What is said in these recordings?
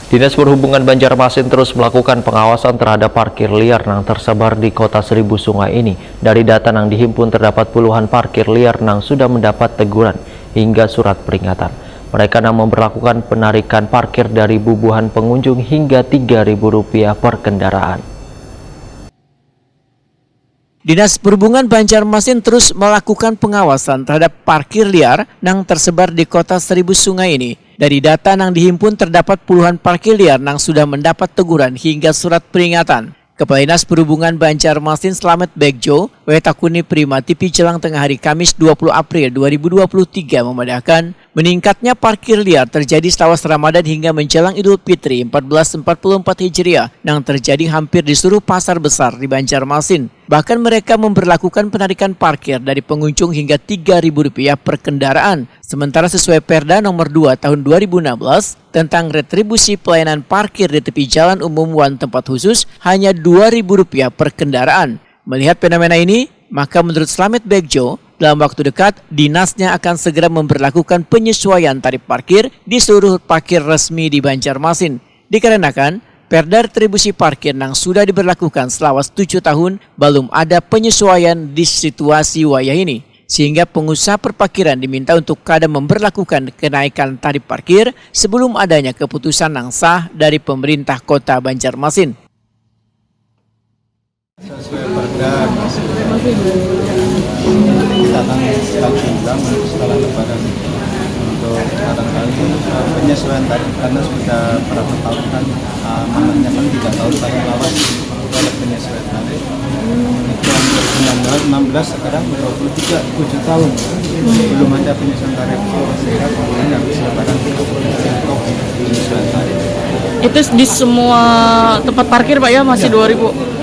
Dinas Perhubungan Banjarmasin terus melakukan pengawasan terhadap parkir liar yang tersebar di Kota Seribu Sungai ini. Dari data yang dihimpun terdapat puluhan parkir liar yang sudah mendapat teguran hingga surat peringatan. Mereka yang memberlakukan penarikan parkir dari bubuhan pengunjung hingga Rp3.000 per kendaraan. Dinas Perhubungan Banjarmasin terus melakukan pengawasan terhadap parkir liar yang tersebar di Kota Seribu Sungai ini. Dari data yang dihimpun terdapat puluhan parkir liar yang sudah mendapat teguran hingga surat peringatan. Kepala Dinas Perhubungan Banjarmasin Slamet Begjo, Wetakuni Prima TV jelang tengah hari Kamis 20 April 2023 memandangkan meningkatnya parkir liar terjadi setelah Ramadan hingga menjelang Idul Fitri 1444 Hijriah yang terjadi hampir di seluruh pasar besar di Banjarmasin. Bahkan mereka memberlakukan penarikan parkir dari pengunjung hingga Rp3.000 per kendaraan. Sementara sesuai Perda nomor 2 tahun 2016 tentang retribusi pelayanan parkir di tepi jalan umum wan tempat khusus hanya Rp2.000 per kendaraan. Melihat fenomena ini, maka menurut Slamet Begjo, dalam waktu dekat dinasnya akan segera memberlakukan penyesuaian tarif parkir di seluruh parkir resmi di Banjarmasin. Dikarenakan Perda retribusi parkir yang sudah diberlakukan selama 7 tahun belum ada penyesuaian di situasi wayah ini. Sehingga pengusaha perparkiran diminta untuk kadang memberlakukan kenaikan tarif parkir sebelum adanya keputusan yang sah dari pemerintah Kota Banjarmasin. Sesuai Perda, kita akan ulang setelah Lebaran untuk barangkali penyesuaian tarif karena sudah berapa tahun kan namanya kan 3 tahun paling lawas oleh penyesuaian tarif. Itu 2016 sekarang 23 7 tahun belum ada penyesuaian tarif sehingga kemudian habis Lebaran untuk penyesuaian tarif. Itu di semua tempat parkir Pak ya masih 2.000.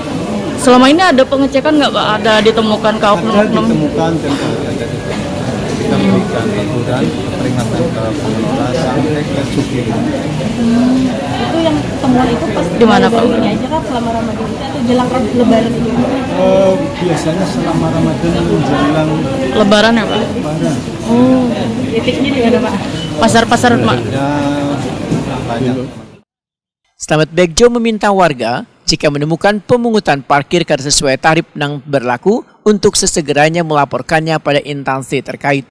Selama ini ada pengecekan nggak Pak? Ada ditemukan ke oknum-oknum? Ada ditemukan dan kita berikan teguran peringatan ke pengelola sampai ke supir. Itu yang temuan itu pas di mana Pak? Ini aja kan selama Ramadan itu atau jelang Lebaran ini? Biasanya selama Ramadan menjelang Lebaran ya Pak? Lebaran. Oh, Titiknya di mana Pak? pasar-pasar Pak? Banyak. Slamet Begjo meminta warga jika menemukan pemungutan parkir karena sesuai tarif yang berlaku untuk sesegeranya melaporkannya pada instansi terkait.